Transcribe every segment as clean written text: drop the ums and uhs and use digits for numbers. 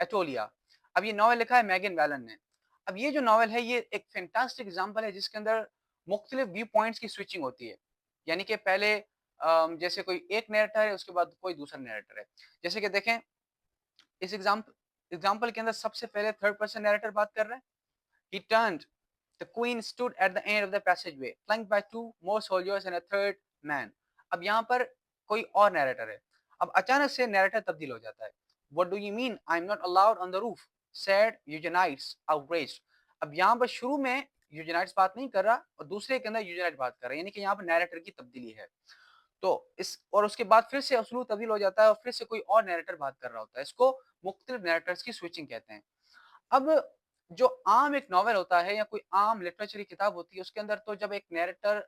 ایٹولیا. اب یہ ناول لکھا ہے میگن ویلن نے. اب یہ جو ناول ہے یہ ایک فینٹاسٹک ایگزامپل ہے جس کے اندر مختلف ویو پوائنٹس کی سوئچنگ ہوتی ہے. یعنی کہ پہلے جیسے کوئی ایک نیریٹر ہے، اس کے بعد کوئی دوسرا نیریٹر ہے. جیسے کہ دیکھیں اس ایگزامپل کے اندر سب سے پہلے تھرڈ پرسن نیریٹر بات کر رہے ہیں. He turned. The queen stood at the end of the passageway, flanked by two more soldiers and a third man. اب یہاں پر کوئی اور نیریٹر ہے. اب اچانک سے نیریٹر تبدیل ہو جاتا ہے. What do you mean? I'm not allowed on the roof, said Eugenides, outraged. اب یہاں پر شروع میں یوجینائٹس بات نہیں کر رہا اور دوسرے کے اندر یوجینائٹ بات کر رہا ہے، یعنی کہ یہاں پر نیریٹر کی تبدیلی ہے. تو اس کے بعد پھر سے اسلوب تبدیل ہو جاتا ہے اور پھر سے کوئی اور نیریٹر بات کر رہا ہوتا ہے. اس کو مختلف نیریٹرز کی سوئچنگ کہتے ہیں. اب جو عام ایک ناول ہوتا ہے یا کوئی عام لٹریچر کی کتاب ہوتی ہے، اس کے اندر تو جب ایک نیریٹر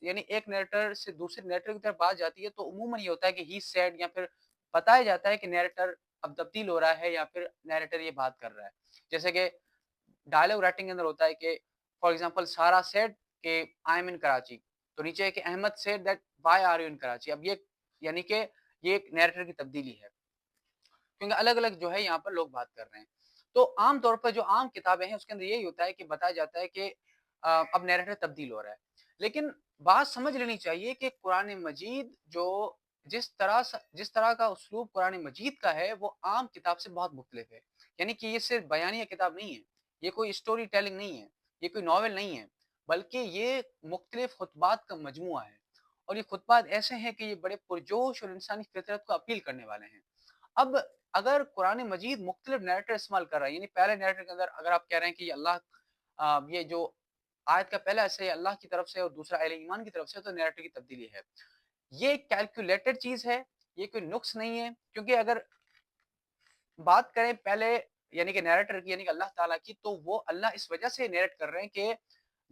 یعنی ایک نیریٹر سے دوسرے نیریٹر کی طرف بات جاتی ہے تو عموماً یہ ہوتا ہے کہ ہی سیڈ، یا پھر بتایا جاتا ہے کہ نیریٹر اب تبدیل ہو رہا ہے یا پھر نیریٹر یہ بات کر رہا ہے. جیسے کہ ڈائلاگ رائٹنگ کے اندر ہوتا ہے کہ فار ایگزامپل سارا سیڈ کہ آئی ایم ان کراچی، تو نیچے ہے کہ Ahmed said that why are you in Karachi. اب یہ یعنی کہ یہ ایک نیریٹر کی تبدیلی ہے کیونکہ الگ الگ جو ہے یہاں پر لوگ بات کر رہے ہیں. تو عام طور پر جو عام کتابیں ہیں اس کے اندر یہی ہوتا ہے کہ بتایا جاتا ہے کہ اب نیریٹر تبدیل ہو رہا ہے. لیکن بات سمجھ لینی چاہیے کہ قرآن مجید جو جس طرح کا اسلوب قرآن مجید کا ہے وہ عام کتاب سے بہت مختلف ہے. یعنی کہ یہ صرف بیانیہ کتاب نہیں ہے، یہ کوئی اسٹوری ٹیلنگ نہیں ہے، یہ کوئی ناول نہیں ہے، بلکہ یہ مختلف خطبات کا مجموعہ ہے. اور یہ خطبات ایسے ہیں کہ یہ بڑے پرجوش اور انسانی فطرت کو اپیل کرنے والے ہیں. اب اگر قرآن مجید مختلف نیریٹر استعمال کر رہا ہے، یعنی پہلے نیریٹر کے اندر اگر آپ کہہ رہے ہیں کہ یہ اللہ یہ جو آیت کا پہلا حصہ ہے اللہ کی طرف سے اور دوسرا اہل ایمان کی طرف سے، تو نیریٹر کی تبدیلی ہے. یہ کیلکولیٹڈ چیز ہے، یہ کوئی نقص نہیں ہے. کیونکہ اگر بات کریں پہلے یعنی کہ نیریٹر کی، یعنی کہ اللہ تعالیٰ کی، تو وہ اللہ اس وجہ سے نیریٹ کر رہے ہیں کہ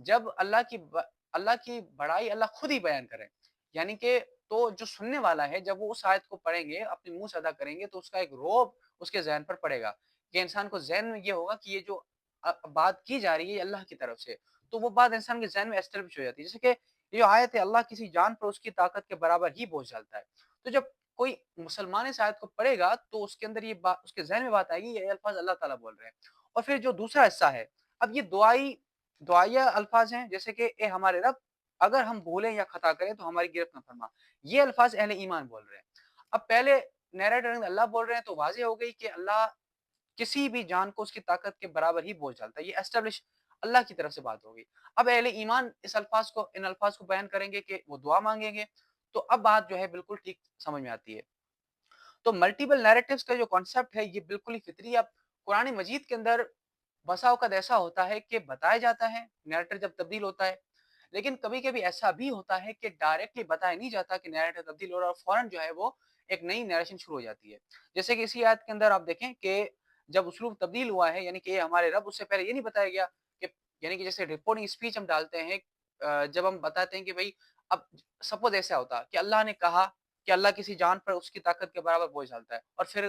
جب اللہ کی بڑائی اللہ خود ہی بیان کریں. یعنی کہ تو جو سننے والا ہے جب وہ اس آیت کو پڑھیں گے، اپنے منہ سے ادا کریں گے، تو اس کا ایک روب اس کے ذہن پر پڑے گا کہ انسان کو ذہن میں یہ ہوگا کہ یہ جو بات کی جا رہی ہے اللہ کی طرف سے، تو وہ بات انسان کے ذہن میں ایسٹیبلش ہو جاتی ہے. جیسے کہ یہ جو آیت ہے اللہ کسی جان پر اس کی طاقت کے برابر ہی بوجھ ڈالتا ہے. تو جب کوئی مسلمان اس آیت کو پڑھے گا تو اس کے اندر یہ بات اس کے ذہن میں بات آئے گی یہ الفاظ اللہ تعالیٰ بول رہے ہیں. اور پھر جو دوسرا حصہ ہے، اب یہ دعائیہ الفاظ ہیں، جیسے کہ اے ہمارے رب اگر ہم بھولیں یا خطا کریں تو ہماری گرفت نہ فرما. یہ الفاظ اہل ایمان بول رہے ہیں. اب پہلے نیریٹر اللہ بول رہے ہیں تو واضح ہو گئی کہ اللہ کسی بھی جان کو اس کی طاقت کے برابر ہی بوجھ ڈالتا ہے. یہ ایسٹیبلش اللہ کی طرف سے بات ہوگی. اب اہل ایمان ان الفاظ کو بیان کریں گے کہ وہ دعا مانگیں گے، تو اب بات جو ہے بالکل ٹھیک سمجھ میں آتی ہے. تو ملٹیپل نیریٹیوز کا جو کانسیپٹ ہے یہ بالکل ہی فطری ہے. اب قرآن مجید کے اندر بسا اوقات ایسا ہوتا ہے کہ بتایا جاتا ہے نیریٹر جب تبدیل ہوتا ہے، لیکن کبھی کبھی ایسا بھی ہوتا ہے کہ ڈائریکٹلی بتایا نہیں جاتا کہ نیریٹر تبدیل ہو رہا ہے اور فوراً جو ہے وہ ایک نئی نیریشن شروع ہو جاتی ہے. جیسے کہ اسی آیت کے اندر آپ دیکھیں کہ جب اسلوب تبدیل ہوا ہے، یعنی کہ یہ ہمارے رب، اس سے پہلے یہ نہیں بتایا گیا کہ یعنی کہ جیسے رپورٹنگ اسپیچ ہم ڈالتے ہیں، جب ہم بتاتے ہیں کہ بھئی اب سپوز ایسا ہوتا کہ اللہ نے کہا کہ اللہ کسی جان پر اس کی طاقت کے برابر بوجھ ڈالتا ہے، اور پھر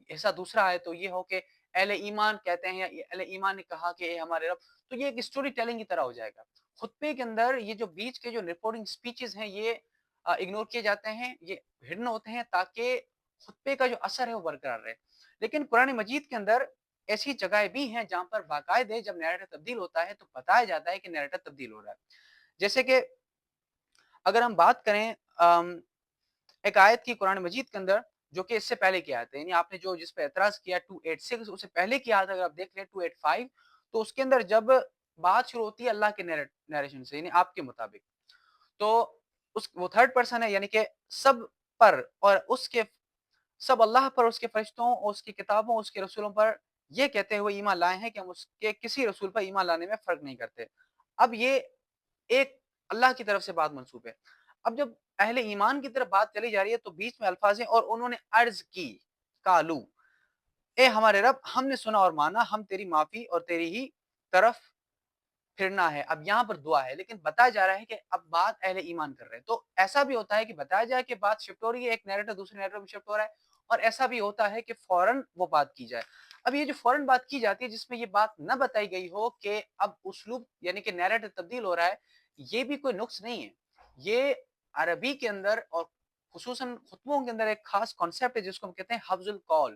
ایسا دوسرا ہے تو یہ ہو کہ اہل ایمان کہتے ہیں یا اہل ایمان نے کہا کہ اے ہمارے رب، تو یہ ایک اسٹوری ٹیلنگ کی طرح ہو جائے گا. خطبے کے اندر یہ جو بیچ کے جو رپورٹنگ سپیچز ہیں یہ اگنور کیے جاتے ہیں، یہ ہڈن ہوتے ہیں تاکہ خطبے کا جو اثر ہے وہ برقرار رہے. لیکن قرآن مجید کے اندر ایسی جگہیں بھی ہیں جہاں پر باقاعدہ جب نیریٹر تبدیل ہوتا ہے تو بتایا جاتا ہے کہ نیریٹر تبدیل ہو رہا ہے. جیسے کہ اگر ہم بات کریں ایک آیت کی قرآن مجید کے اندر جو کہ اس سے پہلے کی آیت ہے، یعنی آپ نے جو جس پہ اعتراض کیا 286، اس سے پہلے کی آیت اگر آپ دیکھ لیں 285، تو اس کے اندر جب بات شروع ہوتی ہے اللہ کے نیریشن سے، یعنی آپ کے مطابق، تو وہ تھرڈ پرسن ہے، یعنی کہ سب پر اور اس کے سب اللہ پر، اس کے فرشتوں اور اس کی کتابوں اس کے رسولوں پر یہ کہتے ہوئے ایمان لائے ہیں کہ ہم اس کے کسی رسول پر ایمان لانے میں فرق نہیں کرتے. اب یہ ایک اللہ کی طرف سے بات منسوب ہے. اب جب اہل ایمان کی طرف بات چلی جا رہی ہے تو بیچ میں الفاظ ہیں اور انہوں نے عرض کی، کالو اے ہمارے رب ہم نے سنا اور مانا، ہم تیری معافی اور تیری ہی طرف پھرنا ہے. اب یہاں پر دعا ہے لیکن بتایا جا رہا ہے کہ اب بات اہل ایمان کر رہے ہیں. تو ایسا بھی ہوتا ہے کہ بتایا جائے کہ بات شفٹ ہو رہی ہے، ایک نیریٹر دوسرے نیریٹر میں شفٹ ہو رہا ہے، اور ایسا بھی ہوتا ہے کہ فوراً وہ بات کی جائے. اب یہ جو فوراً بات کی جاتی ہے جس میں یہ بات نہ بتائی گئی ہو کہ اب اسلوب یعنی کہ نیریٹر تبدیل ہو رہا ہے، یہ بھی کوئی نقص نہیں ہے. یہ عربی کے اندر اور خصوصاً خطبوں کے اندر ایک خاص کانسیپٹ ہے جس کو ہم کہتے ہیں حفظ القول.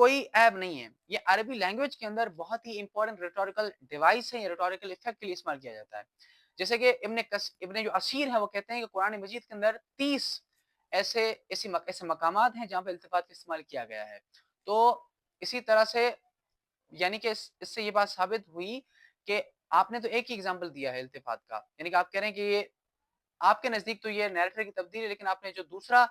کوئی عیب نہیں ہے. یہ عربی لینگویج کے اندر بہت ہی امپورٹنٹ ریٹوریکل ڈیوائس ہے, ریٹوریکل افیکٹ کے لیے استعمال کیا جاتا ہے. جیسے کہ ابن جو اسیر ہے وہ کہتے ہیں کہ قرآن مجید کے اندر 30 ایسے مقامات ہیں جہاں پہ التفات کا استعمال کیا گیا ہے. تو اسی طرح سے یعنی کہ اس سے یہ بات ثابت ہوئی کہ آپ نے تو ایک ہی ایگزامپل دیا ہے التفات کا, یعنی کہ آپ کہہ رہے ہیں کہ یہ آپ کے نزدیک تو یہ نیریٹر کی تبدیلی ہے, لیکن آپ نے جو دوسرا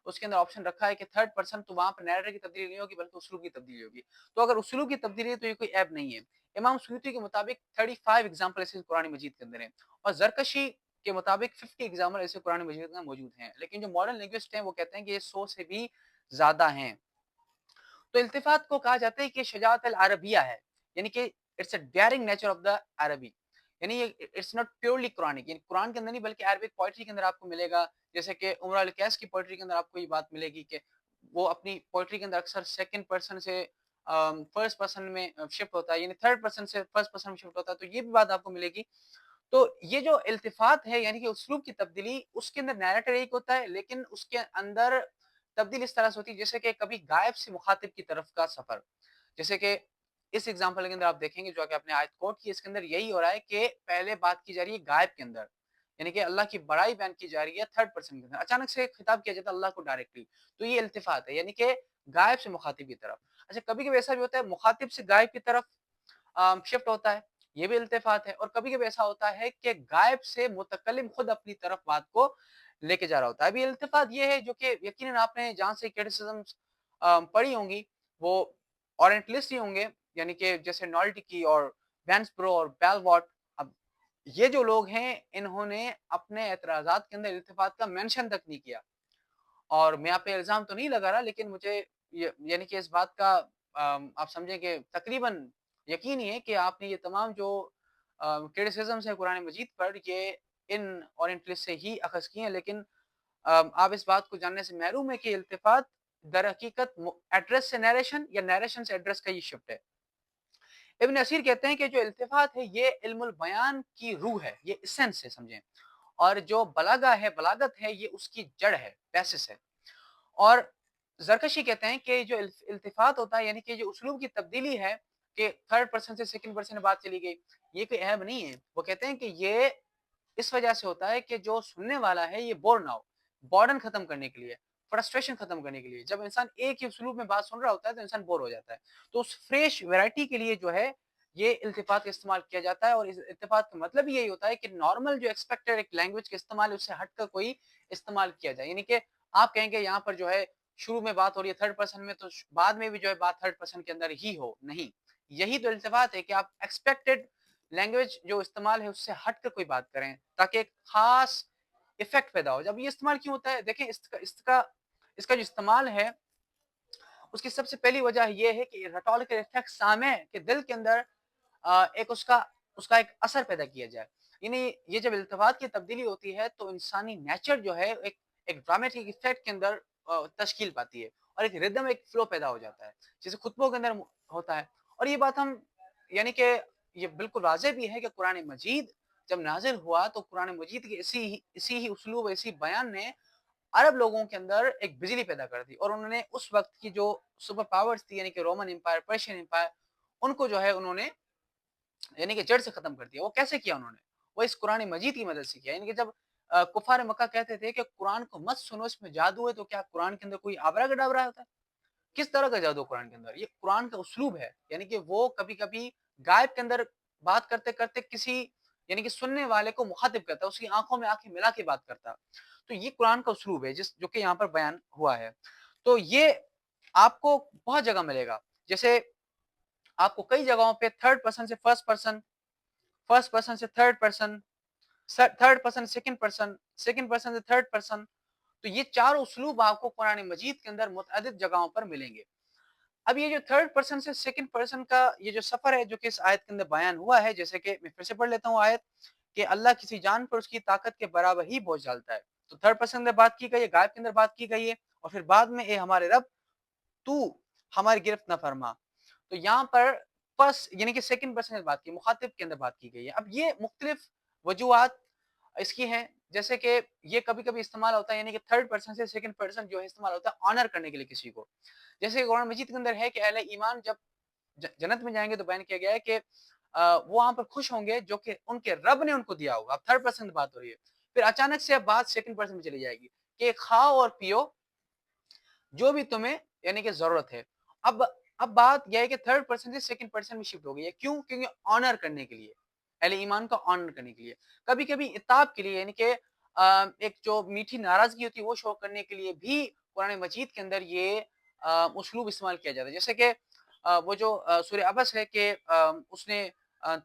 اس کے اندر آپشن رکھا ہے کہ تھرڈ پرسن, تو وہاں پر نیریٹر کی تبدیلی نہیں ہوگی بلکہ اسلوب کی تبدیلی ہوگی. تو اگر اسلوب کی تبدیلی ہے تو یہ کوئی عیب نہیں ہے. امام سیوطی کے مطابق 35 ایگزامپل ایسے قرآن مجید کے اندر ہیں, اور زرکشی کے مطابق 50 ایگزامپل ایسے قرآن مجید کے اندر موجود ہیں, لیکن جو ماڈرن لنگوسٹ ہیں وہ کہتے ہیں کہ یہ 100 سے بھی زیادہ ہیں. تو التفات کو کہا جاتا ہے کہ شجاعت العربیہ ہے, یعنی کہ it's a daring nature of the عربی, یعنی یہ اٹس ناٹ پیورلی قرآنک, یعنی قرآن کے اندر نہیں بلکہ عربک پوئٹری کے اندر آپ کو ملے گا. جیسے کہ عمر القیس کی پوئٹری کے اندر آپ کو یہ بات ملے گی کہ وہ اپنی پوئٹری کے اندر اکثر سیکنڈ پرسن سے فرسٹ پرسن میں شفٹ ہوتا ہے, یعنی تھرڈ پرسن سے فرسٹ پرسن میں شفٹ ہوتا ہے, تو یہ بھی بات آپ کو ملے گی. تو یہ جو التفات ہے یعنی کہ اسلوب کی تبدیلی, اس کے اندر نیریٹر ایک ہوتا ہے, لیکن اس کے اندر تبدیلی اس طرح سے ہوتی ہے جیسے کہ کبھی غائب سے مخاطب کی طرف کا سفر. جیسے کہ اس ایگزامپل کے اندر آپ دیکھیں گے جو کہ آپ نے آیت کوٹ کی, اس کے اندر یہی ہو رہا ہے کہ پہلے بات کی جا رہی ہے غائب کے اندر, یعنی کہ اللہ کی بڑائی بیان کی جا رہی ہے تھرڈ پرسن کے اندر, اچانک سے خطاب کیا جاتا ہے اللہ کو ڈائریکٹلی, تو یہ التفات ہے یعنی کہ غائب سے مخاطب کی طرف. اچھا کبھی کبھی ایسا بھی ہوتا ہے مخاطب سے غائب کی طرف شفٹ ہوتا ہے, یہ بھی التفات ہے. اور کبھی کبھی ایسا ہوتا ہے کہ غائب سے متکلم خود اپنی طرف بات کو لے کے جا رہا ہوتا ہے. ابھی التفات یہ ہے جو کہ یقیناً آپ نے جہاں سے کرٹیسزمز پڑھی ہوں گی وہ اورینٹلسٹ ہی ہوں گے, یعنی کہ جیسے نالٹی کی اور وینسبرو اور بیل واٹ. اب یہ جو لوگ ہیں انہوں نے اپنے اعتراضات کے اندر التفات کا مینشن تک نہیں کیا, اور میں آپ پہ الزام تو نہیں لگا رہا, لیکن مجھے یعنی کہ اس بات کا آپ سمجھیں کہ تقریباً یقین ہی ہے کہ آپ نے یہ تمام جو کرٹیسزمز ہیں قرآن مجید پر یہ ان اورینٹلسٹ سے ہی اخذ کی ہیں, لیکن آپ اس بات کو جاننے سے محروم ہے کہ التفات در حقیقت ایڈریس سے نیریشن یا نیریشن سے ایڈریس کا یہ شفٹ ہے. ابن اسیر کہتے ہیں کہ جو التفات ہے یہ علم البیان کی روح ہے, یہ اسنس ہے سمجھیں, اور جو بلاغہ ہے بلاغت ہے یہ اس کی جڑ ہے, بیسس ہے. اور زرکشی کہتے ہیں کہ جو التفات ہوتا ہے یعنی کہ جو اسلوب کی تبدیلی ہے کہ تھرڈ پرسن سے سیکنڈ پرسن میں بات چلی گئی, یہ کوئی عیب نہیں ہے. وہ کہتے ہیں کہ یہ اس وجہ سے ہوتا ہے کہ جو سننے والا ہے یہ بور نہ ہو, بورڈن ختم کرنے کے لیے, فرسٹریشن ختم کرنے کے لیے. جب انسان ایک ہی اسلوب میں بات سن رہا ہوتا ہے تو انسان بور ہو جاتا ہے, تو اس فریش ویرائٹی کے لیے جو ہے یہ التفات کا استعمال کیا جاتا ہے. اور اس التفات کا مطلب یہی ہوتا ہے کہ نارمل جو ایکسپیکٹڈ ایک لینگویج کا استعمال ہے اس سے ہٹ کر کوئی استعمال کیا جائے, یعنی کہ آپ کہیں گے یہاں پر جو ہے شروع میں بات ہو رہی ہے تھرڈ پرسن میں, تو بعد میں بھی جو ہے بات تھرڈ پرسن کے اندر ہی ہو, نہیں. یہی تو التفات ہے کہ آپ ایکسپیکٹڈ لینگویج جو استعمال ہے اس سے ہٹ کر کوئی بات کریں تاکہ ایک خاص افیکٹ پیدا ہو. جب یہ استعمال کیوں ہوتا ہے, دیکھیں اس کا جو استعمال ہے اس کی سب سے پہلی وجہ یہ ہے کہ ریٹوریکل افیکٹ سامع کے دل کے اندر ایک اس کا ایک اثر پیدا کیا جائے. یعنی یہ جب التفات کی تبدیلی ہوتی ہے تو انسانی نیچر جو ہے ایک ڈرامٹک افیکٹ کے اندر تشکیل پاتی ہے, اور ایک ردم ایک فلو پیدا ہو جاتا ہے جیسے خطبوں کے اندر ہوتا ہے. اور یہ بات ہم یعنی کہ یہ بالکل واضح بھی ہے کہ قرآن مجید جب نازل ہوا تو قرآن مجید کی اسی ہی اسلوب, اسی بیان نے عرب لوگوں کے اندر ایک بجلی پیدا کر دی, اور انہوں نے اس وقت کی جو سپر پاورز تھی یعنی کہ رومن امپائر, پرشین امپائر, ان کو جو ہے انہوں نے یعنی کہ جڑ سے ختم کر دیا. وہ کیسے کیا انہوں نے, وہ اس قرآن مجید کی مدد سے کیا. یعنی کہ جب کفار مکہ کہتے تھے کہ قرآن کو مت سنو اس میں جادو ہے, تو کیا قرآن کے اندر کوئی آبرا گڈابرا ہوتا ہے؟ کس طرح کا جادو قرآن کے اندر؟ یہ قرآن کا اسلوب ہے, یعنی کہ وہ کبھی کبھی غائب کے اندر بات کرتے کرتے کسی یعنی کہ سننے والے کو مخاطب کرتا, اس کی آنکھوں میں آنکھیں ملا کے بات کرتا. تو یہ قرآن کا اسلوب ہے جو کہ یہاں پر بیان ہوا ہے. تو یہ آپ کو بہت جگہ ملے گا, جیسے آپ کو کئی جگہوں پہ تھرڈ پرسن سے فرسٹ پرسن, فرسٹ پرسن سے third person, third person second person, second person سے تھرڈ پرسن, تو یہ چاروں اسلوب آپ کو قرآن مجید کے اندر متعدد جگہوں پر ملیں گے. اب یہ جو تھرڈ پرسن سے سیکنڈ پرسن کا یہ جو سفر ہے جو کہ اس آیت کے اندر بیان ہوا ہے, جیسے کہ میں پھر سے پڑھ لیتا ہوں آیت, کہ اللہ کسی جان پر اس کی طاقت کے برابر ہی بوجھ ڈالتا ہے. تو تھرڈ پرسن اندر بات کی گئی ہے, غائب کے اندر بات کی گئی ہے, اور پھر بعد میں اے ہمارے رب تو ہماری گرفت نہ فرما. تو یہاں پر فرسٹ یعنی کہ سیکنڈ پرسن بات کی, مخاطب کے اندر بات کی گئی ہے. اب یہ مختلف وجوہات اس کی ہیں جیسے کہ یہ کبھی کبھی استعمال ہوتا ہے یعنی کہ تھرڈ پرسن سے سیکنڈ پرسن جو ہے استعمال ہوتا ہے آنر کرنے کے لیے کسی کو. جیسے کہ قرآن مجید کے اندر ہے کہ اہل ایمان جب جنت میں جائیں گے تو بیان کیا گیا ہے کہ وہ وہاں پر خوش ہوں گے جو کہ ان کے رب نے ان کو دیا ہوگا. اب تھرڈ پرسن بات ہو رہی ہے. پھر اچانک سے اب بات سیکنڈ پرسن میں چلی جائے گی کہ کھاؤ اور پیو جو بھی تمہیں یعنی کہ ضرورت ہے. اب بات یہ ہے کہ تھرڈ پرسن سے سیکنڈ پرسن میں شفٹ ہو گئی ہے. کیوں؟ کیونکہ آنر کرنے کے لیے, اہل ایمان کا آنر کرنے کے لیے, کبھی کبھی عتاب کے لیے یعنی کہ ایک جو میٹھی ناراضگی ہوتی ہے وہ شو کرنے کے لیے بھی قرآن مجید کے اندر یہ اسلوب استعمال کیا جاتا ہے. جیسے کہ وہ جو سورہ عبس ہے کہ اس نے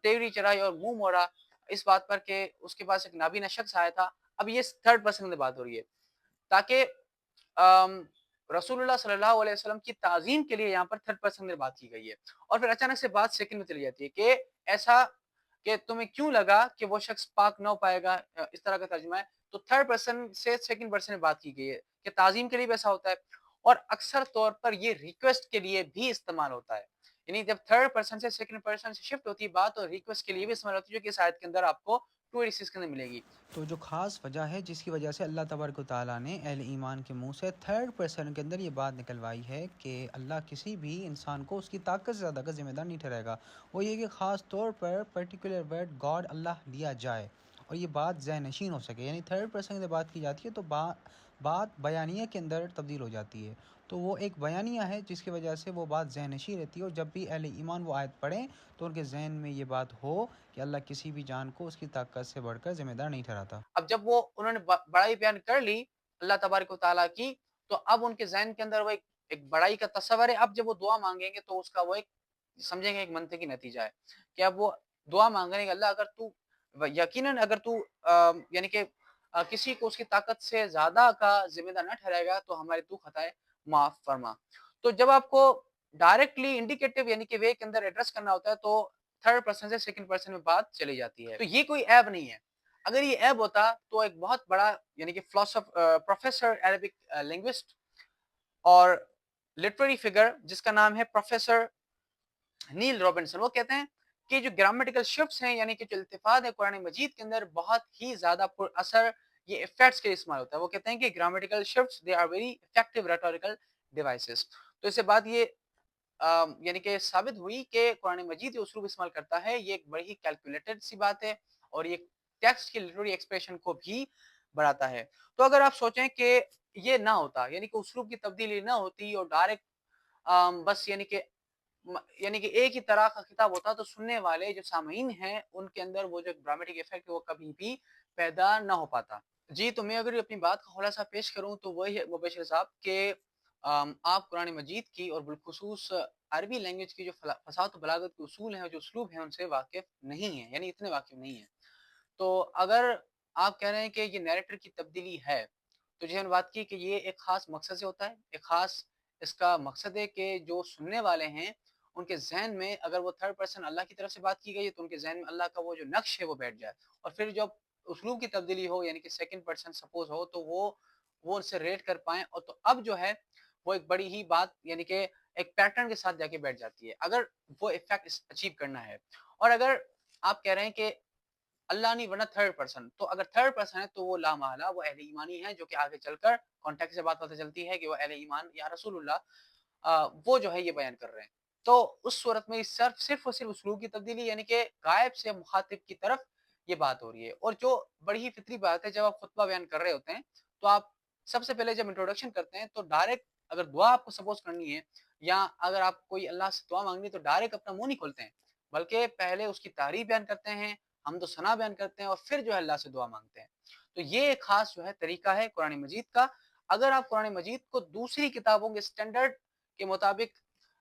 تیوری چڑھائی اور منہ موڑا اس بات پر کہ اس کے پاس ایک نابینا شخص آیا تھا. اب یہ تھرڈ پرسن میں بات ہو رہی ہے تاکہ رسول اللہ صلی اللہ علیہ وسلم کی تعظیم کے لیے یہاں پر تھرڈ پرسن میں بات کی گئی ہے. اور پھر اچانک سے بات سیکنڈ میں چلی جاتی ہے کہ ایسا کہ تمہیں کیوں لگا کہ وہ شخص پاک نہ ہو پائے گا, اس طرح کا ترجمہ ہے. تو تھرڈ پرسن سے سیکنڈ پرسن میں بات کی گئی ہے کہ تعظیم کے لیے بھی ایسا ہوتا ہے, اور اکثر طور پر یہ ریکویسٹ کے لیے بھی استعمال ہوتا ہے. یعنی جب تھرڈ پرسن سے سیکنڈ پرسن سے شفٹ ہوتی ہے بات, اور ریکویسٹ کے لیے بھی استعمال ہوتی ہے جو کہ اس آیت کے اندر آپ کو 286 کے اندر ملے گی. تو جو خاص وجہ ہے جس کی وجہ سے اللہ تبارک و تعالیٰ نے اہل ایمان کے منہ سے تھرڈ پرسن کے اندر یہ بات نکلوائی ہے کہ اللہ کسی بھی انسان کو اس کی طاقت سے زیادہ کا ذمہ دار نہیں ٹھہرائے گا, وہ یہ کہ خاص طور پر پرٹیکولر ورڈ گاڈ اللہ لیا جائے اور یہ بات ذہن نشین ہو سکے. یعنی تھرڈ پرسن سے بات کی جاتی ہے تو بات بیانیہ کے اندر تبدیل ہو جاتی ہے, تو وہ ایک بیانیہ ہے جس کی وجہ سے وہ بات ذہن نشین رہتی ہے, اور جب بھی اہل ایمان وہ آیت پڑھیں تو ان کے ذہن میں یہ بات ہو کہ اللہ کسی بھی جان کو اس کی طاقت سے بڑھ کر ذمہ دار نہیں ٹھہراتا. اب جب وہ انہوں نے بڑائی بیان کر لی اللہ تبارک و تعالیٰ کی, تو اب ان کے ذہن کے اندر وہ ایک بڑائی کا تصور ہے. اب جب وہ دعا مانگیں گے تو اس کا وہ ایک سمجھیں گے ایک منطقی نتیجہ ہے کہ اب وہ دعا مانگ رہے ہیں کہ اللہ اگر تو یقیناً اگر تو یعنی کہ کسی کو اس کی طاقت سے زیادہ کا ذمہ دار نہ ٹھہرائے گا تو ہمارے تو خطائے معاف فرما. تو جب آپ کو ڈائریکٹلی انڈیکیٹو یعنی کہ وے کے اندر ایڈریس کرنا ہوتا ہے تو تھرڈ پرسن سے سیکنڈ پرسن میں بات چلی جاتی ہے. تو یہ کوئی عیب نہیں ہے. اگر یہ عیب ہوتا تو ایک بہت بڑا یعنی کہ پروفیسر عربک لینگوسٹ اور لٹریری فگر جس کا نام ہے پروفیسر نیل رابنسن, وہ کہتے ہیں کہ جو گرامیٹیکل شفٹس ہیں یعنی کہ جو التفات ہے قرآن مجید کے اندر بہت ہی زیادہ پر اثر یہ افیکٹس کے استعمال ہوتا ہے. وہ کہتے ہیں کہ grammatical shifts they are very effective rhetorical devices. تو اس سے بات یہ یعنی کہ ثابت ہوئی کہ قرآن مجید جو اسلوب استعمال کرتا ہے یہ ایک بڑی ہی کیلکولیٹڈ سی بات ہے, اور یہ ٹیکسٹ کی لٹریری ایکسپریشن کو بھی بڑھاتا ہے. تو اگر آپ سوچیں کہ یہ نہ ہوتا یعنی کہ اسلوب کی تبدیلی نہ ہوتی اور ڈائریکٹ بس یعنی کہ ایک ہی طرح کا خطاب ہوتا تو سننے والے جو سامعین ہیں ان کے اندر وہ جو ڈرامٹک ایفیکٹ ہے وہ کبھی بھی پیدا نہ ہو پاتا. جی تو میں اگر اپنی بات کا خلاصہ پیش کروں تو وہی ہے مبشر صاحب کہ آپ قرآن مجید کی اور بالخصوص عربی لینگویج کی جو فصاحت و بلاغت کے اصول ہیں جو اسلوب ہیں ان سے واقف نہیں ہیں, یعنی اتنے واقف نہیں ہیں. تو اگر آپ کہہ رہے ہیں کہ یہ نیریٹر کی تبدیلی ہے تو جیسے ہم نے بات کی کہ یہ ایک خاص مقصد سے ہوتا ہے, ایک خاص اس کا مقصد ہے کہ جو سننے والے ہیں ان کے ذہن میں اگر وہ تھرڈ پرسن اللہ کی طرف سے بات کی گئی ہے تو ان کے ذہن میں اللہ کا وہ جو نقش ہے وہ بیٹھ جائے, اور پھر جب اسلوب کی تبدیلی ہو یعنی کہ سیکنڈ پرسن سپوز ہو تو وہ ان سے ریٹ کر پائیں, اور تو اب جو ہے وہ ایک بڑی ہی بات یعنی کہ ایک پیٹرن کے ساتھ جا کے بیٹھ جاتی ہے اگر وہ ایفیکٹ اچیو کرنا ہے. اور اگر آپ کہہ رہے ہیں کہ اللہ نہیں ورنہ تھرڈ پرسن, تو اگر تھرڈ پرسن ہے تو وہ لا محالہ وہ اہل ایمانی ہے, جو کہ آگے چل کر کانٹیکٹ سے بات پتہ چلتی ہے کہ وہ اہل ایمان یا رسول اللہ وہ جو ہے یہ بیان کر رہے ہیں. تو اس صورت میں صرف اور صرف اسلوب کی تبدیلی یعنی کہ غائب سے مخاطب کی طرف یہ بات ہو رہی ہے. اور جو بڑی ہی فطری بات ہے جب آپ خطبہ بیان کر رہے ہوتے ہیں تو آپ سب سے پہلے جب انٹروڈکشن کرتے ہیں تو ڈائریکٹ اگر دعا آپ کو سپوز کرنی ہے یا اگر آپ کوئی اللہ سے دعا مانگنی تو ڈائریکٹ اپنا منہ نہیں کھولتے ہیں, بلکہ پہلے اس کی تعریف بیان کرتے ہیں, حمد و ثنا بیان کرتے ہیں, اور پھر جو ہے اللہ سے دعا مانگتے ہیں. تو یہ ایک خاص جو ہے طریقہ ہے قرآن مجید کا. اگر آپ قرآن مجید کو دوسری کتابوں کے سٹینڈرڈ کے مطابق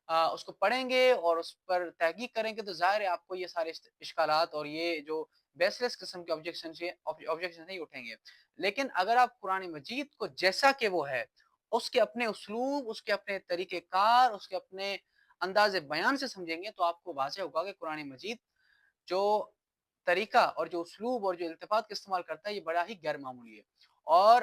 اس کو پڑھیں گے اور اس پر تحقیق کریں گے تو ظاہر ہے آپ کو یہ سارے اشکالات اور یہ جو بیسلیس قسم کے آبجیکشن نہیں اٹھیں گے. لیکن اگر آپ قرآن مجید کو جیسا کہ وہ ہے اس کے اپنے اسلوب, اس کے اپنے طریقہ کار, اس کے اپنے انداز بیان سے سمجھیں گے تو آپ کو واضح ہوگا کہ قرآن مجید جو طریقہ اور جو اسلوب اور جو التفات کا استعمال کرتا ہے یہ بڑا ہی غیر معمولی ہے, اور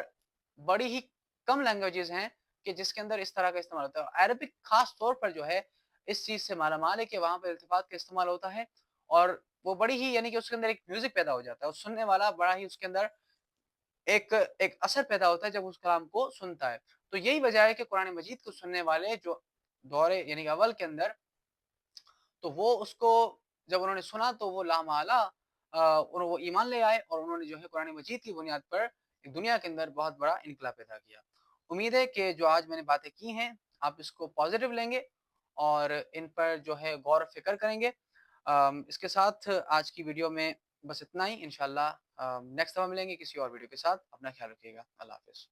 بڑی ہی کم لینگویجز ہیں کہ جس کے اندر اس طرح کا استعمال ہوتا ہے. عربک خاص طور پر جو ہے اس چیز سے مالا مال ہے کہ وہاں پہ التفات کا استعمال ہوتا ہے, اور وہ بڑی ہی یعنی کہ اس کے اندر ایک میوزک پیدا ہو جاتا ہے اور سننے والا بڑا ہی اس کے اندر ایک ایک اثر پیدا ہوتا ہے جب اس کلام کو سنتا ہے. تو یہی وجہ ہے کہ قرآن مجید کو سننے والے جو دور یعنی اول کے اندر، تو وہ اس کو جب انہوں نے سنا تو وہ لامحالہ وہ ایمان لے آئے، اور انہوں نے جو ہے قرآن مجید کی بنیاد پر ایک دنیا کے اندر بہت بڑا انقلاب پیدا کیا. امید ہے کہ جو آج میں نے باتیں کی ہیں آپ اس کو پازیٹیو لیں گے اور ان پر جو ہے غور و فکر کریں گے. اس کے ساتھ آج کی ویڈیو میں بس اتنا ہی. انشاءاللہ نیکسٹ دفعہ ملیں گے کسی اور ویڈیو کے ساتھ. اپنا خیال رکھیے گا. اللہ حافظ.